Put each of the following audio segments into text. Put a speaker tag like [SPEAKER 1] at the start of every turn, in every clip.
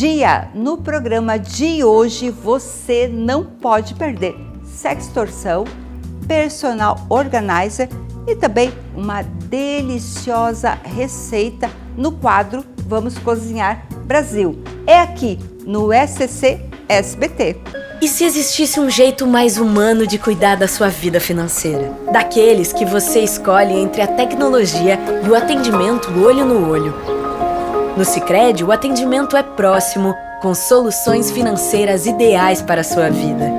[SPEAKER 1] dia! No programa de hoje você não pode perder sextorção, personal organizer e também uma deliciosa receita no quadro Vamos Cozinhar Brasil. É aqui no SCC SBT.
[SPEAKER 2] E se existisse um jeito mais humano de cuidar da sua vida financeira? Daqueles que você escolhe entre a tecnologia e o atendimento olho no olho. No Sicredi, o atendimento é próximo, com soluções financeiras ideais para a sua vida.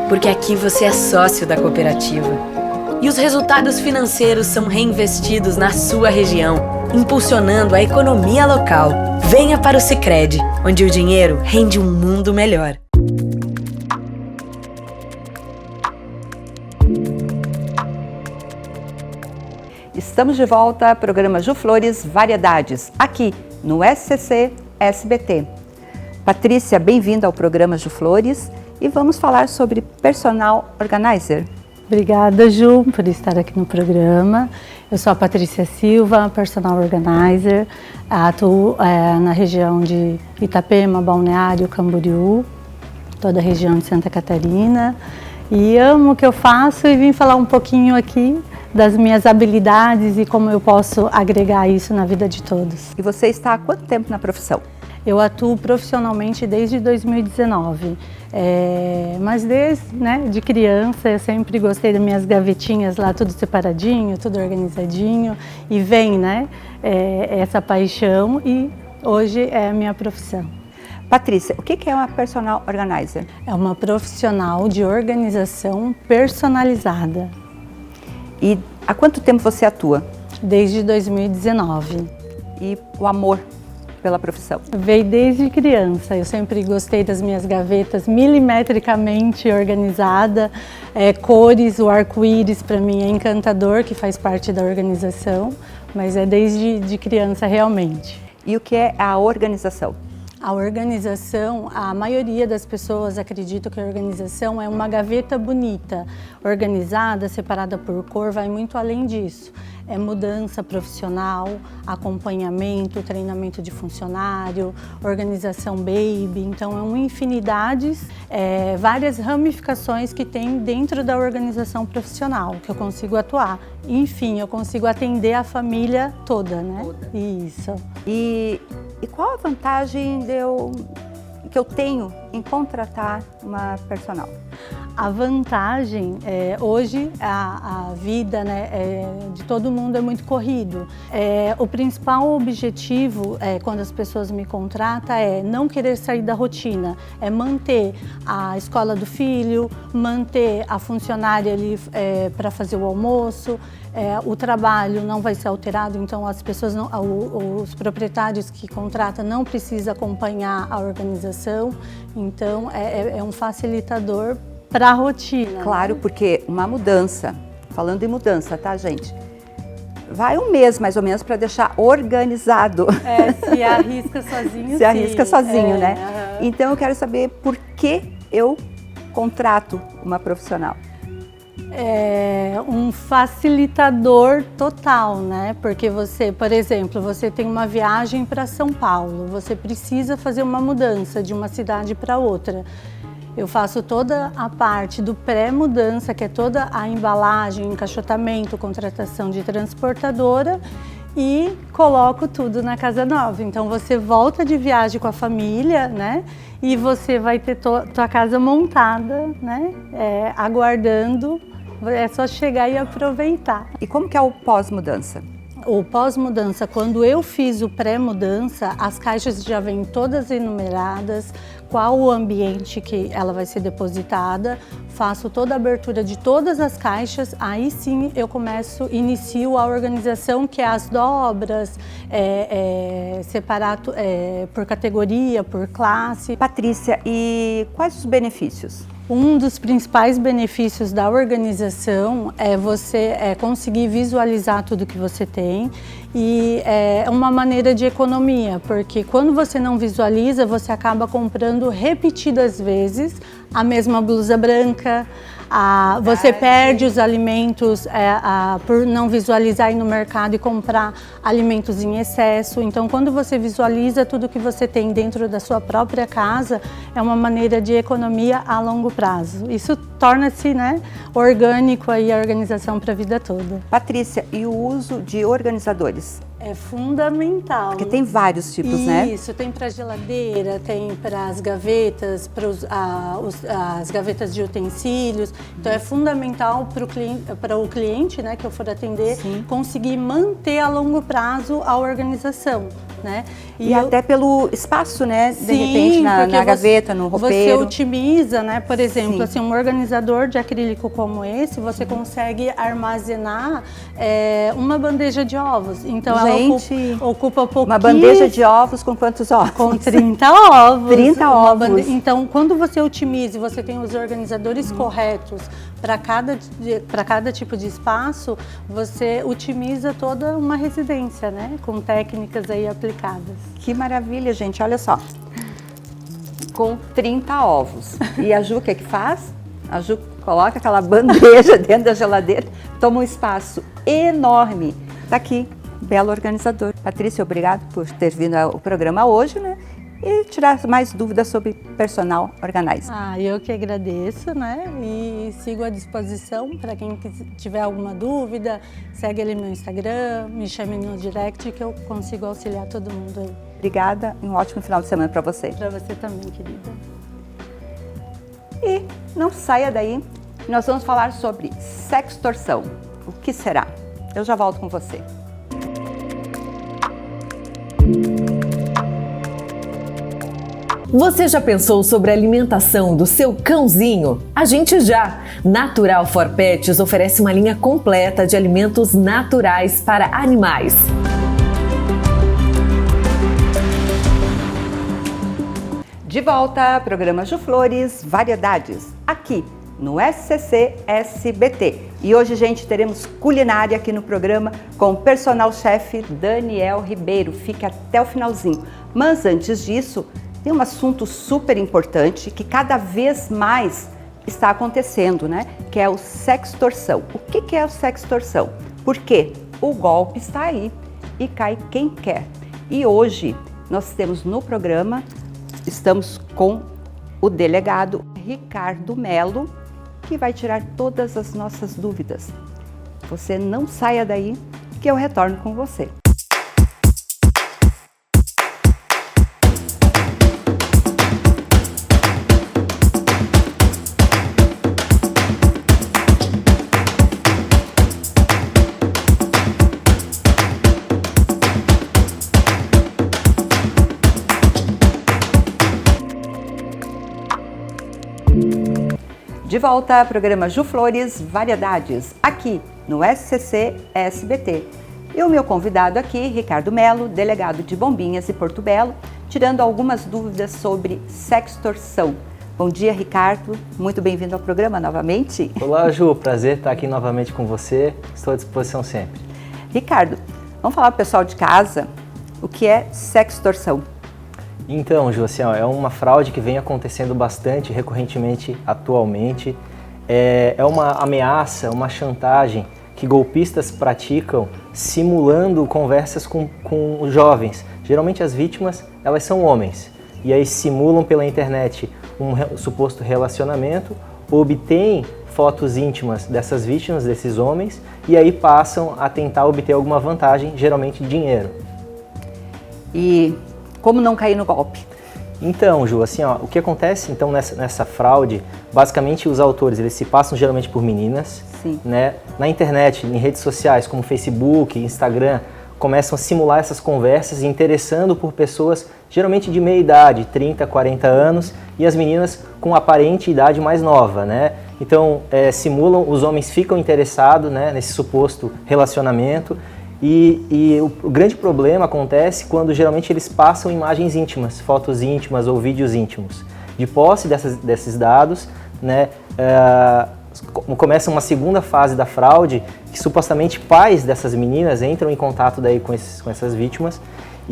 [SPEAKER 2] Porque aqui você é sócio da cooperativa. E os resultados financeiros são reinvestidos na sua região, impulsionando a economia local. Venha para o Sicredi, onde o dinheiro rende um mundo melhor.
[SPEAKER 1] Estamos de volta ao programa Ju Flores Variedades, aqui no SCC SBT. Patrícia, bem-vinda ao programa Ju Flores e vamos falar sobre personal organizer.
[SPEAKER 3] Obrigada, Ju, por estar aqui no programa. Eu sou a Patrícia Silva, personal organizer, atuo na região de Itapema, Balneário, Camboriú, toda a região de Santa Catarina. E amo o que eu faço e vim falar um pouquinho aqui das minhas habilidades e como eu posso agregar isso na vida de todos.
[SPEAKER 1] E você está há quanto tempo na profissão?
[SPEAKER 3] Eu atuo profissionalmente desde 2019, mas de criança eu sempre gostei das minhas gavetinhas lá, tudo separadinho, tudo organizadinho, e vem essa paixão e hoje é a minha profissão.
[SPEAKER 1] Patrícia, o que é uma personal organizer?
[SPEAKER 3] É uma profissional de organização personalizada.
[SPEAKER 1] E há quanto tempo você atua?
[SPEAKER 3] Desde 2019.
[SPEAKER 1] E o amor pela profissão?
[SPEAKER 3] Veio desde criança. Eu sempre gostei das minhas gavetas milimetricamente organizadas, cores, o arco-íris para mim é encantador, que faz parte da organização, mas é desde criança realmente.
[SPEAKER 1] E o que é a organização?
[SPEAKER 3] A organização, a maioria das pessoas acredita que a organização é uma gaveta bonita, organizada, separada por cor, vai muito além disso. É mudança profissional, acompanhamento, treinamento de funcionário, organização baby, então é uma infinidade, várias ramificações que tem dentro da organização profissional, que eu consigo atuar. Enfim, eu consigo atender a família toda, né? Isso.
[SPEAKER 1] E qual a vantagem que eu tenho em contratar uma personal?
[SPEAKER 3] A vantagem, hoje a vida de todo mundo é muito corrido. O principal objetivo quando as pessoas me contratam é não querer sair da rotina, é manter a escola do filho, manter a funcionária ali para fazer o almoço, o trabalho não vai ser alterado, então as pessoas os proprietários que contratam não precisam acompanhar a organização, então é um facilitador para a rotina.
[SPEAKER 1] Claro, porque uma mudança, falando em mudança, tá, gente? Vai um mês mais ou menos para deixar organizado.
[SPEAKER 3] Se arrisca sozinho.
[SPEAKER 1] Se arrisca sozinho, né?
[SPEAKER 3] Uhum.
[SPEAKER 1] Então eu quero saber por que eu contrato uma profissional.
[SPEAKER 3] É um facilitador total, né? Porque você, por exemplo, você tem uma viagem para São Paulo, você precisa fazer uma mudança de uma cidade para outra. Eu faço toda a parte do pré-mudança, que é toda a embalagem, encaixotamento, contratação de transportadora e coloco tudo na casa nova. Então você volta de viagem com a família, né? E você vai ter tua casa montada, né? Aguardando, é só chegar e aproveitar.
[SPEAKER 1] E como que é o pós-mudança?
[SPEAKER 3] O pós-mudança, quando eu fiz o pré-mudança, as caixas já vêm todas enumeradas, qual o ambiente que ela vai ser depositada, faço toda a abertura de todas as caixas, aí sim eu inicio a organização, que é as dobras, separar por categoria, por classe.
[SPEAKER 1] Patrícia, e quais os benefícios?
[SPEAKER 3] Um dos principais benefícios da organização é você conseguir visualizar tudo que você tem e é uma maneira de economia, porque quando você não visualiza, você acaba comprando repetidas vezes a mesma blusa branca, Você perde os alimentos por não visualizar aí no mercado e comprar alimentos em excesso. Então, quando você visualiza tudo que você tem dentro da sua própria casa, é uma maneira de economia a longo prazo. Isso torna-se, né, orgânico aí a organização para a vida toda.
[SPEAKER 1] Patrícia, e o uso de organizadores?
[SPEAKER 3] É fundamental.
[SPEAKER 1] Porque tem vários tipos, né?
[SPEAKER 3] Isso, tem para geladeira, tem para as gavetas, as gavetas de utensílios. Então é fundamental para o cliente, né, que eu for atender, Sim. conseguir manter a longo prazo a organização, né?
[SPEAKER 1] E até pelo espaço, né? De repente na gaveta, no roupeiro.
[SPEAKER 3] Você otimiza, né? Por exemplo, assim, um organizador de acrílico como esse, você consegue armazenar uma bandeja de ovos. Então ela ocupa pouquinho.
[SPEAKER 1] Uma bandeja de ovos com quantos ovos?
[SPEAKER 3] Com 30 ovos.
[SPEAKER 1] 30 ovos.
[SPEAKER 3] Então, quando você otimiza e você tem os organizadores corretos para cada tipo de espaço, você otimiza toda uma residência, né? Com técnicas aí aplicadas.
[SPEAKER 1] Que maravilha, gente. Olha só. Com 30 ovos. E a Ju, o que faz? A Ju coloca aquela bandeja dentro da geladeira, toma um espaço enorme. Tá aqui. Belo organizador. Patrícia, obrigado por ter vindo ao programa hoje, né? E tirar mais dúvidas sobre personal organizer.
[SPEAKER 3] Eu que agradeço, né? E sigo à disposição para quem tiver alguma dúvida, segue ali meu Instagram, me chame no direct que eu consigo auxiliar todo mundo aí.
[SPEAKER 1] Obrigada e um ótimo final de semana para você.
[SPEAKER 3] Para você também, querida.
[SPEAKER 1] E não saia daí, nós vamos falar sobre sextorção. O que será? Eu já volto com você.
[SPEAKER 4] Você já pensou sobre a alimentação do seu cãozinho? A gente já! Natural for Pets oferece uma linha completa de alimentos naturais para animais.
[SPEAKER 1] De volta ao programa Ju Flores Variedades, aqui no SCC SBT. E hoje, gente, teremos culinária aqui no programa com o personal chefe Daniel Ribeiro. Fique até o finalzinho. Mas antes disso, tem um assunto super importante que cada vez mais está acontecendo, né? Que é o sextorção. O que é o sextorção? Porque o golpe está aí e cai quem quer. E hoje nós temos no programa, estamos com o delegado Ricardo Melo, que vai tirar todas as nossas dúvidas. Você não saia daí, que eu retorno com você. De volta ao programa Ju Flores Variedades, aqui no SCC SBT. E o meu convidado aqui, Ricardo Melo, delegado de Bombinhas e Porto Belo, tirando algumas dúvidas sobre sextorção. Bom dia, Ricardo. Muito bem-vindo ao programa novamente.
[SPEAKER 5] Olá, Ju. Prazer estar aqui novamente com você. Estou à disposição sempre.
[SPEAKER 1] Ricardo, vamos falar para o pessoal de casa o que é sextorção.
[SPEAKER 5] Então, Ju, assim, é uma fraude que vem acontecendo bastante, recorrentemente, atualmente. É uma ameaça, uma chantagem que golpistas praticam simulando conversas com os jovens. Geralmente as vítimas, elas são homens. E aí simulam pela internet um suposto relacionamento, obtêm fotos íntimas dessas vítimas, desses homens, e aí passam a tentar obter alguma vantagem, geralmente dinheiro.
[SPEAKER 1] E como não cair no golpe?
[SPEAKER 5] Então, Ju, assim, o que acontece então nessa fraude, basicamente os autores, eles se passam geralmente por meninas,
[SPEAKER 1] Sim.
[SPEAKER 5] né? Na internet, em redes sociais como Facebook, Instagram, começam a simular essas conversas interessando por pessoas geralmente de meia idade, 30, 40 anos, e as meninas com aparente idade mais nova, né? Então, simulam, os homens ficam interessados, né, nesse suposto relacionamento. E o grande problema acontece quando geralmente eles passam imagens íntimas, fotos íntimas ou vídeos íntimos. De posse desses dados, né, começa uma segunda fase da fraude, que supostamente pais dessas meninas entram em contato daí com essas vítimas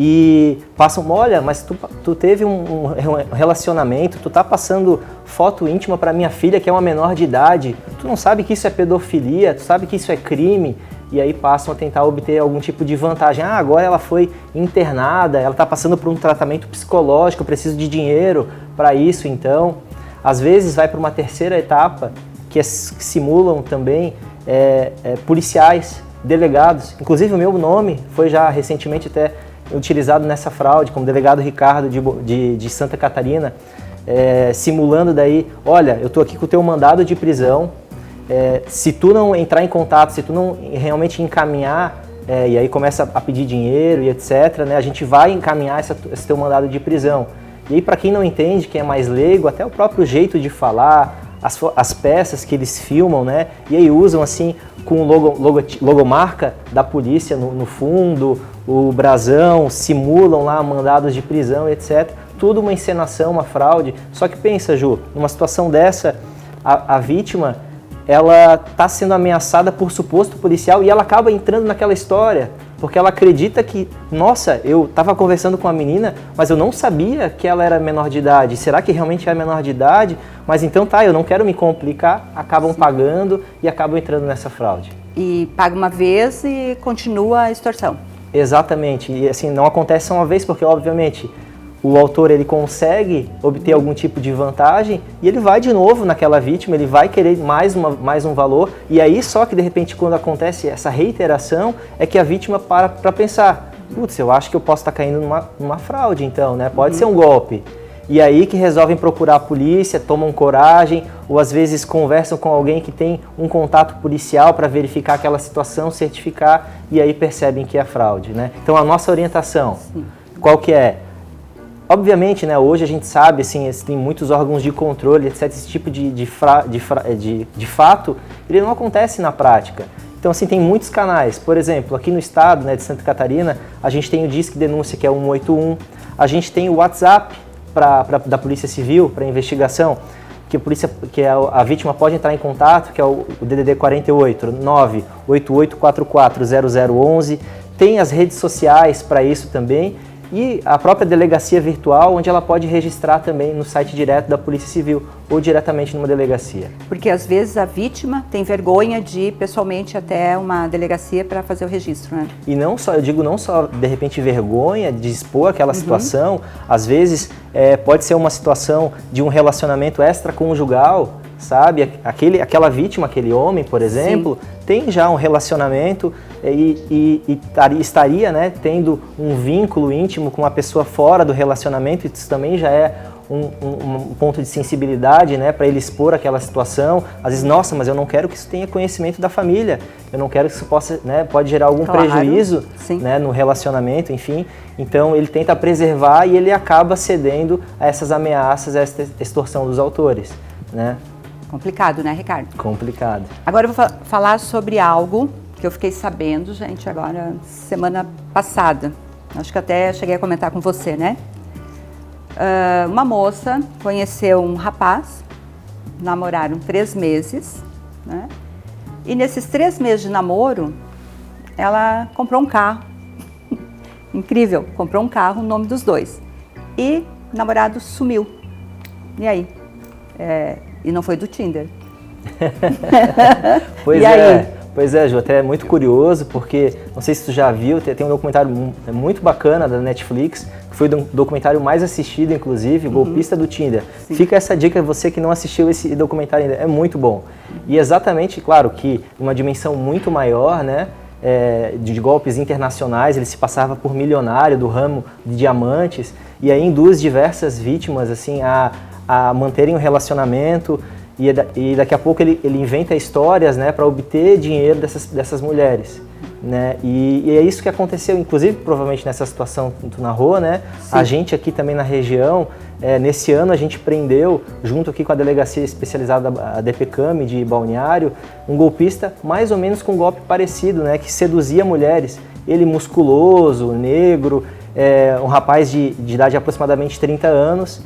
[SPEAKER 5] e passam, olha, mas tu teve um relacionamento, tu tá passando foto íntima para minha filha que é uma menor de idade, tu não sabe que isso é pedofilia, tu sabe que isso é crime, e aí passam a tentar obter algum tipo de vantagem. Ah, agora ela foi internada, ela está passando por um tratamento psicológico, eu preciso de dinheiro para isso, então. Às vezes vai para uma terceira etapa, que simulam também policiais, delegados. Inclusive o meu nome foi já recentemente até utilizado nessa fraude, como delegado Ricardo de Santa Catarina, simulando daí, olha, eu estou aqui com o teu mandado de prisão, se tu não entrar em contato, se tu não realmente encaminhar, e aí começa a pedir dinheiro e etc, né, a gente vai encaminhar esse teu mandado de prisão. E aí para quem não entende, quem é mais leigo, até o próprio jeito de falar, as peças que eles filmam, né, e aí usam assim com logomarca da polícia no fundo, o brasão, simulam lá mandados de prisão, etc. Tudo uma encenação, uma fraude. Só que pensa, Ju, numa situação dessa, a vítima, ela está sendo ameaçada por suposto policial e ela acaba entrando naquela história, porque ela acredita que, nossa, eu estava conversando com a menina, mas eu não sabia que ela era menor de idade. Será que realmente é menor de idade? Mas então tá, eu não quero me complicar, acabam pagando e acabam entrando nessa fraude.
[SPEAKER 1] E paga uma vez e continua a extorsão.
[SPEAKER 5] Exatamente, e assim, não acontece só uma vez, porque obviamente o autor ele consegue obter algum tipo de vantagem e ele vai de novo naquela vítima, ele vai querer mais um valor, e aí só que de repente quando acontece essa reiteração é que a vítima para pensar, putz, eu acho que eu posso estar caindo numa fraude então, né? Pode ser um golpe. E aí que resolvem procurar a polícia, tomam coragem, ou às vezes conversam com alguém que tem um contato policial para verificar aquela situação, certificar, e aí percebem que é fraude, né? Então a nossa orientação, qual que é? Obviamente, né, hoje a gente sabe, assim, tem muitos órgãos de controle, etc. Esse tipo de fato, ele não acontece na prática. Então, assim, tem muitos canais. Por exemplo, aqui no estado, né, de Santa Catarina, a gente tem o Disque Denúncia, que é 181. A gente tem o WhatsApp da Polícia Civil para investigação, que a vítima pode entrar em contato, que é o DDD 48 988440011. Tem as redes sociais para isso também. E a própria delegacia virtual, onde ela pode registrar também no site direto da Polícia Civil ou diretamente numa delegacia.
[SPEAKER 1] Porque às vezes a vítima tem vergonha de ir pessoalmente até uma delegacia para fazer o registro, né? E
[SPEAKER 5] não só, eu digo não só de repente vergonha de expor aquela situação, às vezes pode ser uma situação de um relacionamento extraconjugal, sabe? Aquela vítima, aquele homem, por exemplo, tem já um relacionamento e estaria, né, tendo um vínculo íntimo com uma pessoa fora do relacionamento, isso também já é um ponto de sensibilidade, né, para ele expor aquela situação. Às vezes, nossa, mas eu não quero que isso tenha conhecimento da família, eu não quero que isso possa, né, pode gerar algum prejuízo, né, no relacionamento, enfim. Então ele tenta preservar e ele acaba cedendo a essas ameaças, a essa extorsão dos autores, né?
[SPEAKER 1] Complicado, né, Ricardo?
[SPEAKER 5] Complicado.
[SPEAKER 1] Agora eu vou falar sobre algo que eu fiquei sabendo, gente, agora semana passada. Acho que até cheguei a comentar com você, né? Uma moça conheceu um rapaz, namoraram 3 meses, né? E nesses 3 meses de namoro, ela comprou um carro. Incrível, comprou um carro, o nome dos dois. E o namorado sumiu. E aí? E não foi do Tinder.
[SPEAKER 5] Pois é, Ju, até é muito curioso, porque, não sei se tu já viu, tem um documentário muito bacana da Netflix, que foi o documentário mais assistido, inclusive, Golpista do Tinder. Sim. Fica essa dica, você que não assistiu esse documentário ainda, é muito bom. E exatamente, claro, que uma dimensão muito maior, né, de golpes internacionais, ele se passava por milionário do ramo de diamantes, e aí induz diversas vítimas, assim, a manterem um relacionamento, e daqui a pouco ele inventa histórias, né, para obter dinheiro dessas mulheres, né? E é isso que aconteceu, inclusive provavelmente nessa situação que tu narrou, né? Sim. A gente aqui também na região, nesse ano a gente prendeu, junto aqui com a delegacia especializada, a DPCAM de Balneário, um golpista mais ou menos com um golpe parecido, né, que seduzia mulheres. Ele musculoso, negro, um rapaz de idade de aproximadamente 30 anos,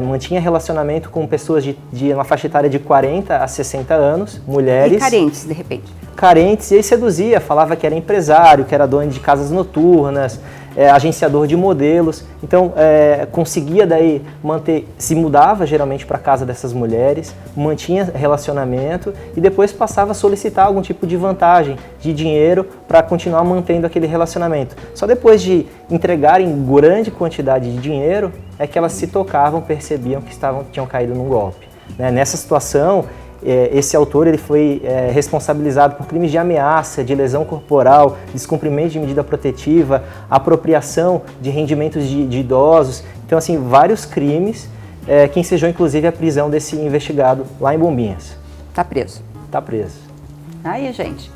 [SPEAKER 5] mantinha relacionamento com pessoas de uma faixa etária de 40 a 60 anos, mulheres.
[SPEAKER 1] E carentes, de repente.
[SPEAKER 5] Carentes, e aí seduzia, falava que era empresário, que era dono de casas noturnas, agenciador de modelos. Então, conseguia daí manter, se mudava geralmente para a casa dessas mulheres, mantinha relacionamento e depois passava a solicitar algum tipo de vantagem, de dinheiro, para continuar mantendo aquele relacionamento. Só depois de entregarem grande quantidade de dinheiro, é que elas se tocavam, percebiam que tinham caído num golpe. Nessa situação, esse autor ele foi responsabilizado por crimes de ameaça, de lesão corporal, descumprimento de medida protetiva, apropriação de rendimentos de idosos. Então, assim, vários crimes que ensejou, inclusive, a prisão desse investigado lá em Bombinhas.
[SPEAKER 1] Tá preso.
[SPEAKER 5] Tá preso.
[SPEAKER 1] Aí, gente.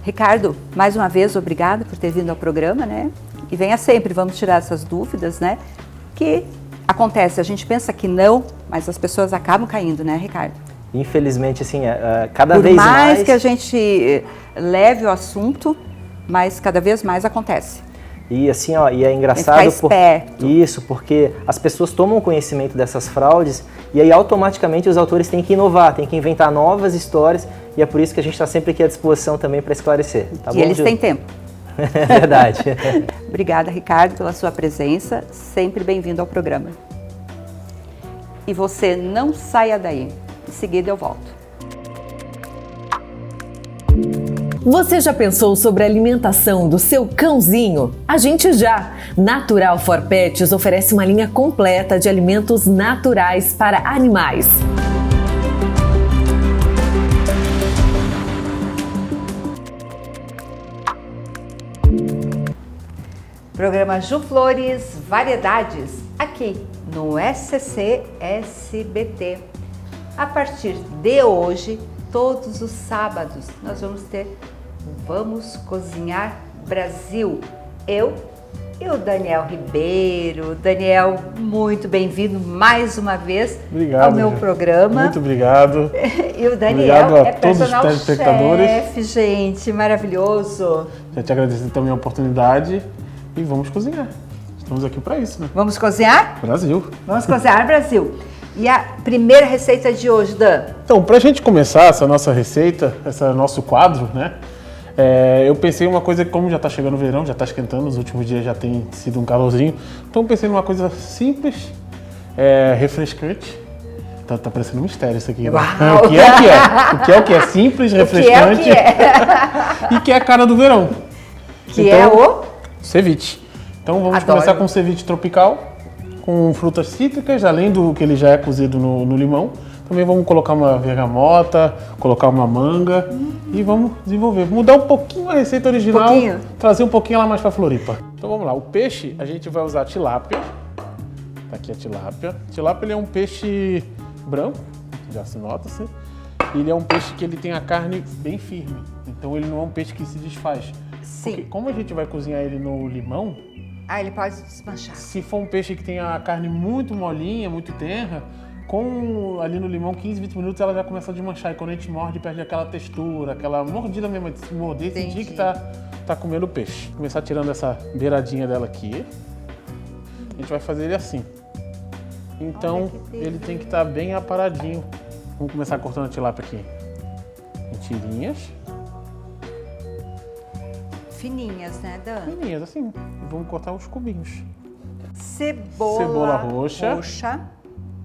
[SPEAKER 1] Ricardo, mais uma vez, obrigado por ter vindo ao programa, né? E venha sempre, vamos tirar essas dúvidas, né? Que acontece, a gente pensa que não, mas as pessoas acabam caindo, né, Ricardo?
[SPEAKER 5] Infelizmente, assim, cada vez mais...
[SPEAKER 1] Por mais que a gente leve o assunto, mas cada vez mais acontece.
[SPEAKER 5] E assim, ó, e é engraçado...
[SPEAKER 1] Ficar esperto.
[SPEAKER 5] Isso, porque as pessoas tomam conhecimento dessas fraudes e aí automaticamente os autores têm que inovar, têm que inventar novas histórias e é por isso que a gente está sempre aqui à disposição também para esclarecer. Tá
[SPEAKER 1] E
[SPEAKER 5] bom,
[SPEAKER 1] eles
[SPEAKER 5] Gil?
[SPEAKER 1] têm tempo.
[SPEAKER 5] É verdade.
[SPEAKER 1] Obrigada, Ricardo, pela sua presença. Sempre bem-vindo ao programa. E você não saia daí. Em seguida eu volto.
[SPEAKER 4] Você já pensou sobre a alimentação do seu cãozinho? A gente já! Natural for Pets oferece uma linha completa de alimentos naturais para animais.
[SPEAKER 1] Programa Ju Flores Variedades, aqui no SCC SBT. A partir de hoje, todos os sábados, nós vamos ter Vamos Cozinhar Brasil. Eu e o Daniel Ribeiro. Daniel, muito bem-vindo mais uma vez ao meu programa.
[SPEAKER 6] Muito obrigado.
[SPEAKER 1] E o Daniel
[SPEAKER 6] obrigado a
[SPEAKER 1] é
[SPEAKER 6] todos os
[SPEAKER 1] personal
[SPEAKER 6] telespectadores.
[SPEAKER 1] chefe, gente, maravilhoso.
[SPEAKER 6] Já te agradecer também a oportunidade e vamos cozinhar. Estamos aqui para isso, né?
[SPEAKER 1] Vamos cozinhar?
[SPEAKER 6] Brasil.
[SPEAKER 1] Vamos cozinhar Brasil. E a primeira receita de hoje, Dan?
[SPEAKER 6] Então, para a gente começar essa nossa receita, esse nosso quadro, né? Eu pensei em uma coisa que, como já está chegando o verão, já está esquentando, nos últimos dias já tem sido um calorzinho. Então, eu pensei numa coisa simples, refrescante. Tá parecendo um mistério isso aqui, né?
[SPEAKER 1] Uau.
[SPEAKER 6] O que é o que é? O que é o que é? Simples, refrescante.
[SPEAKER 1] O que é?
[SPEAKER 6] E que é a cara do verão.
[SPEAKER 1] Que é o
[SPEAKER 6] ceviche. Então vamos
[SPEAKER 1] Adoro.
[SPEAKER 6] começar com ceviche tropical, com frutas cítricas, além do que ele já é cozido no limão. Também vamos colocar uma bergamota, colocar uma manga e vamos desenvolver. Mudar um pouquinho a receita original, trazer um pouquinho lá mais para Floripa. Então vamos lá, o peixe a gente vai usar tilápia. Tá aqui a tilápia. Tilápia ele é um peixe branco, já se nota-se. Ele é um peixe que ele tem a carne bem firme, então ele não é um peixe que se desfaz.
[SPEAKER 1] Sim.
[SPEAKER 6] Porque como a gente vai cozinhar ele no limão,
[SPEAKER 1] ele pode desmanchar.
[SPEAKER 6] se for um peixe que tem a carne muito molinha, muito tenra, ali no limão 15, 20 minutos ela já começa a desmanchar e quando a gente morde perde aquela textura, aquela mordida mesmo, de se morder e sentir que tá comendo o peixe. Começar tirando essa beiradinha dela aqui. A gente vai fazer ele assim. Então ele tem que estar bem aparadinho. Vamos começar cortando a tilápia aqui em tirinhas.
[SPEAKER 1] Fininhas, né, Dan?
[SPEAKER 6] Fininhas, assim. E vamos cortar os cubinhos.
[SPEAKER 1] Cebola
[SPEAKER 6] roxa.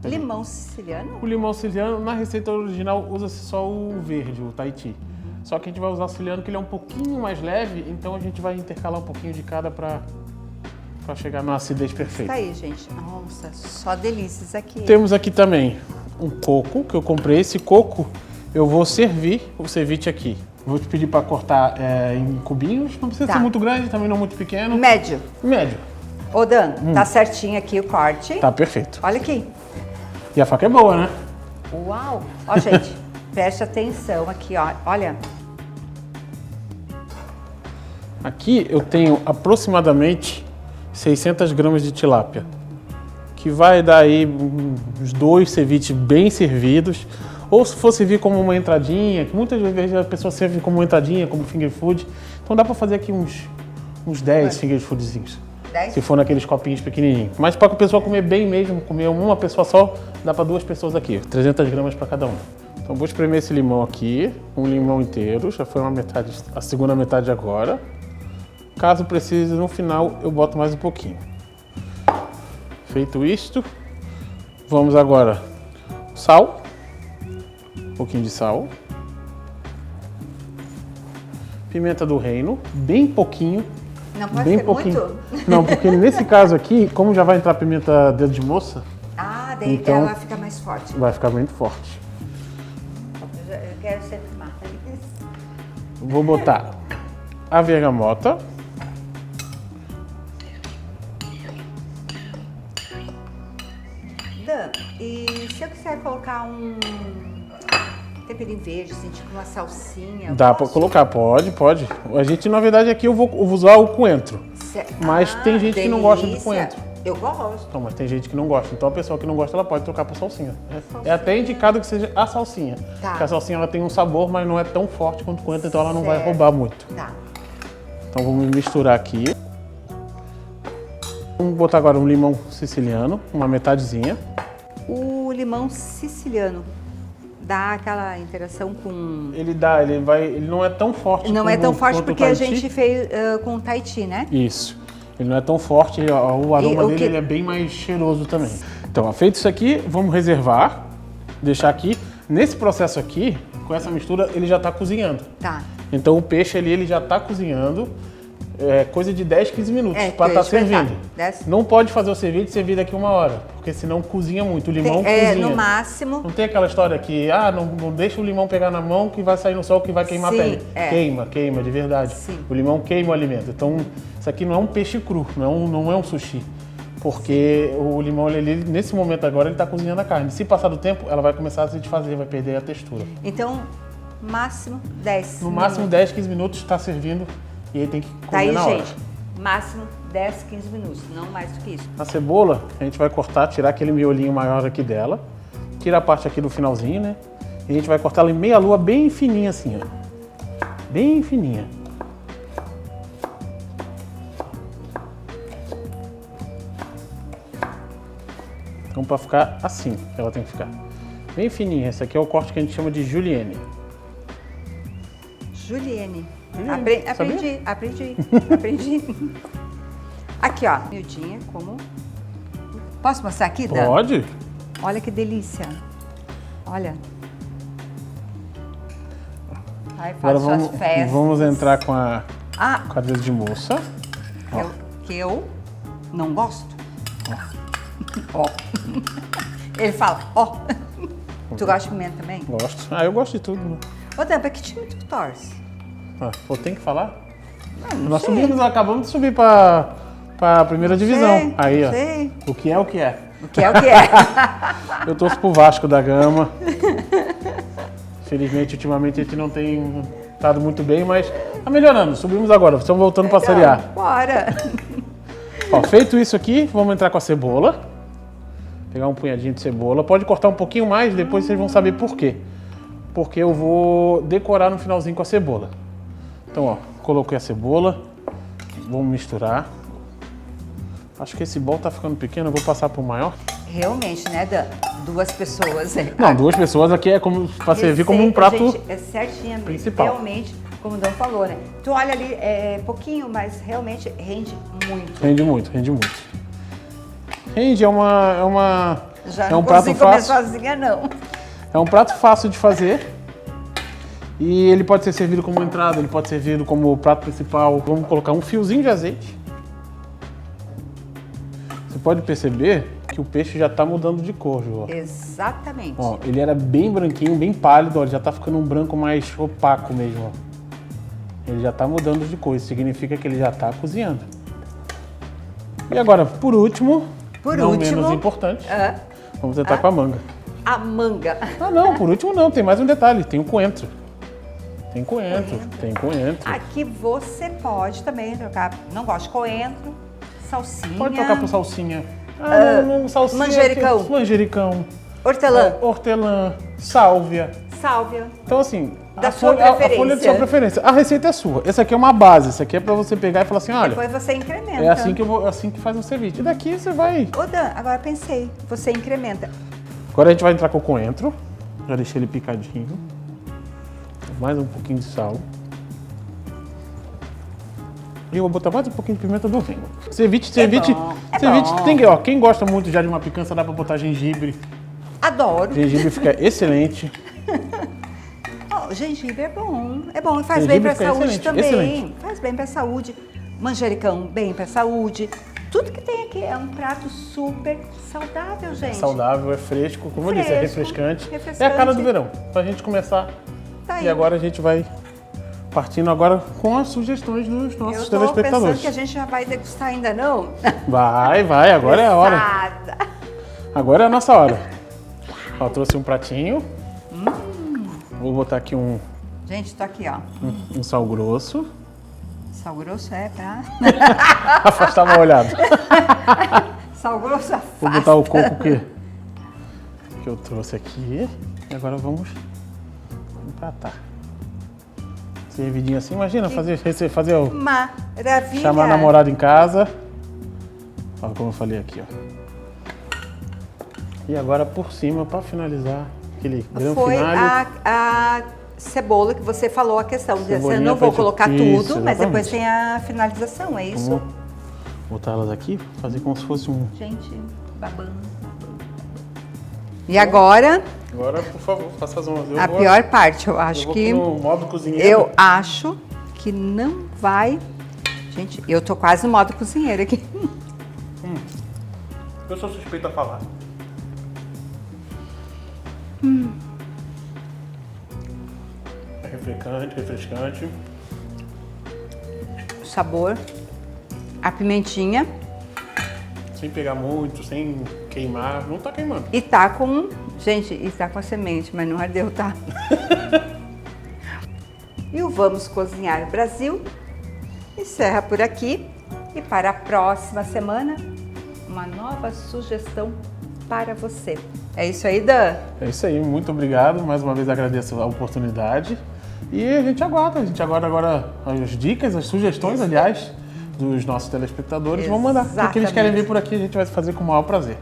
[SPEAKER 1] Limão siciliano?
[SPEAKER 6] O limão siciliano, na receita original, usa-se só o verde, o Tahiti. Só que a gente vai usar o siciliano, que ele é um pouquinho mais leve, então a gente vai intercalar um pouquinho de cada para chegar na acidez perfeita.
[SPEAKER 1] Tá aí, gente. Nossa, só delícias aqui.
[SPEAKER 6] Temos aqui também um coco, que eu comprei. Esse coco, eu vou servir o ceviche aqui. Vou te pedir para cortar em cubinhos, não precisa ser muito grande, também não muito pequeno.
[SPEAKER 1] Médio.
[SPEAKER 6] Médio.
[SPEAKER 1] Ô, Dan, tá certinho aqui o corte.
[SPEAKER 6] Tá perfeito.
[SPEAKER 1] Olha aqui.
[SPEAKER 6] E a faca é boa, né?
[SPEAKER 1] Uau! Ó, gente, preste atenção aqui, ó. Olha.
[SPEAKER 6] Aqui eu tenho aproximadamente 600 gramas de tilápia, que vai dar aí uns 2 ceviches bem servidos. Ou se for servir como uma entradinha, que muitas vezes a pessoa serve como uma entradinha, como finger food. Então dá para fazer aqui uns 10 finger foodzinhos.
[SPEAKER 1] 10?
[SPEAKER 6] Se for naqueles copinhos pequenininhos. Mas para a pessoa comer bem mesmo, comer uma pessoa só, dá para 2 pessoas aqui. 300 gramas para cada um. Então vou espremer esse limão aqui, um limão inteiro, já foi uma metade, a segunda metade agora. Caso precise, no final eu boto mais um pouquinho. Feito isto, vamos agora sal, um pouquinho de sal. Pimenta do reino, bem pouquinho.
[SPEAKER 1] Não pode
[SPEAKER 6] bem
[SPEAKER 1] ser
[SPEAKER 6] pouquinho.
[SPEAKER 1] muito?
[SPEAKER 6] Não, porque nesse caso aqui, como já vai entrar pimenta dedo de moça,
[SPEAKER 1] Ah, daí
[SPEAKER 6] Então-
[SPEAKER 1] ela fica mais forte.
[SPEAKER 6] vai ficar muito forte.
[SPEAKER 1] Eu quero sempre mais.
[SPEAKER 6] Vou botar a bergamota.
[SPEAKER 1] Dan, e se eu quiser colocar um temperinho verde, assim, tipo uma salsinha? eu
[SPEAKER 6] Dá pra
[SPEAKER 1] posso?
[SPEAKER 6] colocar, pode. A gente, na verdade, aqui eu vou usar o coentro. Mas
[SPEAKER 1] Ah,
[SPEAKER 6] tem gente que não gosta de
[SPEAKER 1] delícia.
[SPEAKER 6] coentro.
[SPEAKER 1] Eu gosto.
[SPEAKER 6] Então, mas tem gente que não gosta. Então a pessoa que não gosta, ela pode trocar por salsinha. É até indicado que seja a salsinha.
[SPEAKER 1] Tá.
[SPEAKER 6] Porque a salsinha ela tem um sabor, mas não é tão forte quanto o coentro, então ela não vai
[SPEAKER 1] Certo.
[SPEAKER 6] roubar muito.
[SPEAKER 1] Tá.
[SPEAKER 6] Então vamos misturar aqui. Vamos botar agora um limão siciliano, uma metadezinha.
[SPEAKER 1] O limão siciliano dá aquela interação com...
[SPEAKER 6] Ele não é tão forte.
[SPEAKER 1] Não é tão forte
[SPEAKER 6] quanto o
[SPEAKER 1] porque a
[SPEAKER 6] Tahiti.
[SPEAKER 1] gente fez com o Tahiti, né?
[SPEAKER 6] Isso. Ele não é tão forte, o aroma
[SPEAKER 1] o
[SPEAKER 6] dele
[SPEAKER 1] que-
[SPEAKER 6] ele é bem mais cheiroso também. Então, ó, feito isso aqui, vamos reservar, deixar aqui. Nesse processo aqui, com essa mistura, ele já está cozinhando.
[SPEAKER 1] Tá.
[SPEAKER 6] Então o peixe ali, ele já está cozinhando, coisa de 10, 15 minutos
[SPEAKER 1] É,
[SPEAKER 6] para
[SPEAKER 1] eu ia
[SPEAKER 6] estar
[SPEAKER 1] te perguntar.
[SPEAKER 6] servindo.
[SPEAKER 1] 10?
[SPEAKER 6] Não pode fazer o ceviche e servir daqui 1 hora, porque senão cozinha muito, o limão cozinha.
[SPEAKER 1] No máximo.
[SPEAKER 6] Não tem aquela história que, não deixa o limão pegar na mão que vai sair no sol que vai queimar
[SPEAKER 1] Sim,
[SPEAKER 6] a pele.
[SPEAKER 1] é.
[SPEAKER 6] Queima, de verdade.
[SPEAKER 1] Sim.
[SPEAKER 6] O limão queima o alimento. Então, isso aqui não é um peixe cru, não é um sushi. Porque o limão, ele, nesse momento agora, ele está cozinhando a carne. Se passar do tempo, ela vai começar a se desfazer, vai perder a textura.
[SPEAKER 1] Então, máximo 10.
[SPEAKER 6] No máximo 10, 15 minutos está servindo e aí tem que comer
[SPEAKER 1] Tá aí,
[SPEAKER 6] na hora.
[SPEAKER 1] gente. Máximo 10, 15 minutos, não mais do que isso.
[SPEAKER 6] A cebola, a gente vai cortar, tirar aquele miolinho maior aqui dela. Tira a parte aqui do finalzinho, né? E a gente vai cortar ela em meia lua, bem fininha assim, ó. Bem fininha. Então, para ficar assim, ela tem que ficar. Bem fininha. Esse aqui é o corte que a gente chama de julienne.
[SPEAKER 1] Julienne.
[SPEAKER 6] Julienne,
[SPEAKER 1] Aprendi. Aqui, ó. Miudinha, como... Posso mostrar aqui, Dan?
[SPEAKER 6] Pode?
[SPEAKER 1] Olha que delícia. Olha. Aí
[SPEAKER 6] Agora
[SPEAKER 1] faz suas festas.
[SPEAKER 6] vamos entrar com a
[SPEAKER 1] Ah,
[SPEAKER 6] dedo de moça.
[SPEAKER 1] que eu não gosto. Ó. Ele fala, ó. Tu gosta de pimenta também?
[SPEAKER 6] Gosto. Ah, eu gosto de tudo, né?
[SPEAKER 1] Ô, Dan, pra que time tu torce?
[SPEAKER 6] Tem que falar?
[SPEAKER 1] Não sei.
[SPEAKER 6] Acabamos de subir para a primeira divisão.
[SPEAKER 1] sei,
[SPEAKER 6] Aí, ó.
[SPEAKER 1] sei.
[SPEAKER 6] O que é o que é.
[SPEAKER 1] O que é o que é?
[SPEAKER 6] Eu torço pro Vasco da Gama. Felizmente, ultimamente a gente não tem estado muito bem, mas tá melhorando. Subimos agora, estamos voltando para a Série A.
[SPEAKER 1] Bora.
[SPEAKER 6] Ó, feito isso aqui, vamos entrar com a cebola. Pegar um punhadinho de cebola. Pode cortar um pouquinho mais, depois vocês vão saber por quê. Porque eu vou decorar no finalzinho com a cebola. Então, ó, coloquei a cebola. Vamos misturar. Acho que esse bol tá ficando pequeno, eu vou passar pro maior.
[SPEAKER 1] Realmente, né, Dan? 2 pessoas.
[SPEAKER 6] Não, 2 pessoas aqui é como para servir como um prato.
[SPEAKER 1] Gente, é certinha,
[SPEAKER 6] principal.
[SPEAKER 1] realmente, como o Dan falou, né? Tu olha ali, é pouquinho, mas realmente rende muito.
[SPEAKER 6] Rende muito, rende muito. Rende é
[SPEAKER 1] Já
[SPEAKER 6] é
[SPEAKER 1] não
[SPEAKER 6] um prato
[SPEAKER 1] consigo comer
[SPEAKER 6] fácil.
[SPEAKER 1] sozinha, não.
[SPEAKER 6] É um prato fácil de fazer. E ele pode ser servido como entrada, ele pode ser servido como prato principal. Vamos colocar um fiozinho de azeite. Você pode perceber que o peixe já está mudando de cor, Ju.
[SPEAKER 1] Exatamente.
[SPEAKER 6] Ó, ele era bem branquinho, bem pálido, ó, ele já está ficando um branco mais opaco mesmo. Ó. Ele já está mudando de cor, isso significa que ele já está cozinhando. E agora, por último, não menos importante, vamos tentar com a manga.
[SPEAKER 1] A manga.
[SPEAKER 6] Ah não, por último não, tem mais um detalhe, tem o coentro. Tem coentro.
[SPEAKER 1] Aqui você pode também trocar, não gosto de coentro, salsinha.
[SPEAKER 6] Pode trocar por salsinha. Salsinha.
[SPEAKER 1] Manjericão.
[SPEAKER 6] Manjericão.
[SPEAKER 1] Hortelã.
[SPEAKER 6] Hortelã, sálvia.
[SPEAKER 1] sálvia.
[SPEAKER 6] Então, assim,
[SPEAKER 1] Da
[SPEAKER 6] a
[SPEAKER 1] sua
[SPEAKER 6] folha de
[SPEAKER 1] preferência.
[SPEAKER 6] sua preferência. A receita é sua. Essa aqui é uma base. Essa aqui é pra você pegar e falar assim, olha,
[SPEAKER 1] Depois você incrementa.
[SPEAKER 6] é assim que, assim que faz um ceviche. E daqui você vai...
[SPEAKER 1] Ô Dan, agora pensei, você incrementa.
[SPEAKER 6] Agora a gente vai entrar com o coentro. Já deixei ele picadinho. Mais um pouquinho de sal. E eu vou botar mais um pouquinho de pimenta do reino. Ceviche
[SPEAKER 1] bom.
[SPEAKER 6] tem, ó, quem gosta muito já de uma picança, dá pra botar gengibre.
[SPEAKER 1] Adoro.
[SPEAKER 6] Gengibre fica excelente.
[SPEAKER 1] Oh, gengibre é bom, e faz bem
[SPEAKER 6] Gengibre
[SPEAKER 1] pra
[SPEAKER 6] fica
[SPEAKER 1] saúde
[SPEAKER 6] excelente,
[SPEAKER 1] também.
[SPEAKER 6] excelente.
[SPEAKER 1] Faz bem pra saúde. Manjericão, bem pra saúde. Tudo que tem aqui é um prato super saudável, gente.
[SPEAKER 6] Saudável, é fresco, como eu disse, é refrescante.
[SPEAKER 1] Refrescante.
[SPEAKER 6] É a cara do verão. Pra gente começar.
[SPEAKER 1] Tá aí.
[SPEAKER 6] E agora a gente vai partindo agora com as sugestões dos nossos
[SPEAKER 1] Eu tô
[SPEAKER 6] telespectadores.
[SPEAKER 1] pensando que a gente já vai degustar ainda não.
[SPEAKER 6] Vai, agora é a hora.
[SPEAKER 1] Nada.
[SPEAKER 6] Agora é a nossa hora. Ó, trouxe um pratinho. Vou botar aqui um
[SPEAKER 1] Gente, tô aqui, ó.
[SPEAKER 6] sal grosso.
[SPEAKER 1] Sal grosso é pra...
[SPEAKER 6] Afastar uma olhada.
[SPEAKER 1] Sal grosso afasta.
[SPEAKER 6] Vou botar o coco que eu trouxe aqui. E agora vamos empatar. Servidinho assim, imagina fazer o...
[SPEAKER 1] Maravilha.
[SPEAKER 6] Chamar a namorada em casa. Olha como eu falei aqui, ó. E agora por cima, para finalizar, aquele grão
[SPEAKER 1] Foi
[SPEAKER 6] finale.
[SPEAKER 1] a cebola que você falou a questão. Eu
[SPEAKER 6] Cebolinha
[SPEAKER 1] não vou
[SPEAKER 6] pra
[SPEAKER 1] colocar
[SPEAKER 6] gente-
[SPEAKER 1] tudo,
[SPEAKER 6] Isso,
[SPEAKER 1] mas depois
[SPEAKER 6] exatamente.
[SPEAKER 1] tem a finalização, é isso?
[SPEAKER 6] Vamos botar elas aqui, fazer como se fosse um...
[SPEAKER 1] Gente, babando. E agora,
[SPEAKER 6] Agora, por favor, faça as honras. Eu
[SPEAKER 1] a
[SPEAKER 6] vou-
[SPEAKER 1] pior parte, eu
[SPEAKER 6] eu
[SPEAKER 1] acho
[SPEAKER 6] vou
[SPEAKER 1] que...
[SPEAKER 6] no modo cozinheiro.
[SPEAKER 1] Eu acho que não vai... Gente, eu tô quase no modo cozinheiro aqui.
[SPEAKER 6] Eu sou suspeito a falar. É refrescante.
[SPEAKER 1] O sabor, a pimentinha
[SPEAKER 6] Sem pegar muito, sem queimar. Não tá queimando.
[SPEAKER 1] e tá com... Gente, e tá com a semente, mas não ardeu, tá? E o Vamos Cozinhar Brasil encerra por aqui. E para a próxima semana, uma nova sugestão para você. É isso aí, Dan?
[SPEAKER 6] É isso aí, muito obrigado. Mais uma vez agradeço a oportunidade. E a gente aguarda agora as dicas, as sugestões, aliás, dos nossos telespectadores. Vamos mandar. O que eles querem ver por aqui, a gente vai fazer com o maior prazer.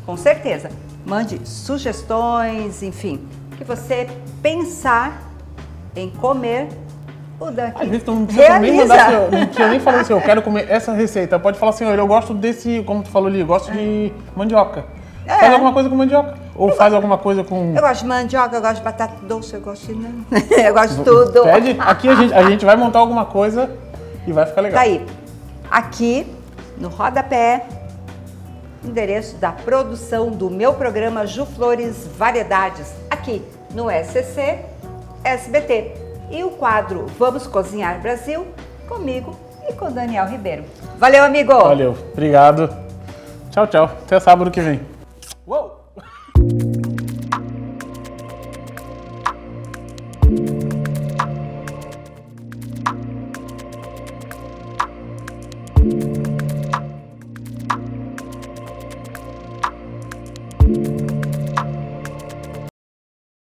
[SPEAKER 1] Com certeza. Mande sugestões, enfim, que você pensar em comer, o Dan aqui
[SPEAKER 6] Às vezes não precisa nem
[SPEAKER 1] realiza.
[SPEAKER 6] mandar, não precisa nem falar assim, eu quero comer essa receita. Pode falar assim, olha, eu gosto desse, como tu falou ali, eu gosto de mandioca. Faz alguma coisa com mandioca. Ou faz alguma coisa com...
[SPEAKER 1] Eu gosto de mandioca, eu gosto de batata doce, eu gosto de... eu gosto de tudo.
[SPEAKER 6] Pede, aqui a gente vai montar alguma coisa e vai ficar legal.
[SPEAKER 1] Tá aí. Aqui, no rodapé, endereço da produção do meu programa Ju Flores Variedades, aqui no SCC SBT. E o quadro Vamos Cozinhar Brasil, comigo e com Daniel Ribeiro. Valeu, amigo!
[SPEAKER 6] Valeu, obrigado. Tchau, tchau. Até sábado que vem.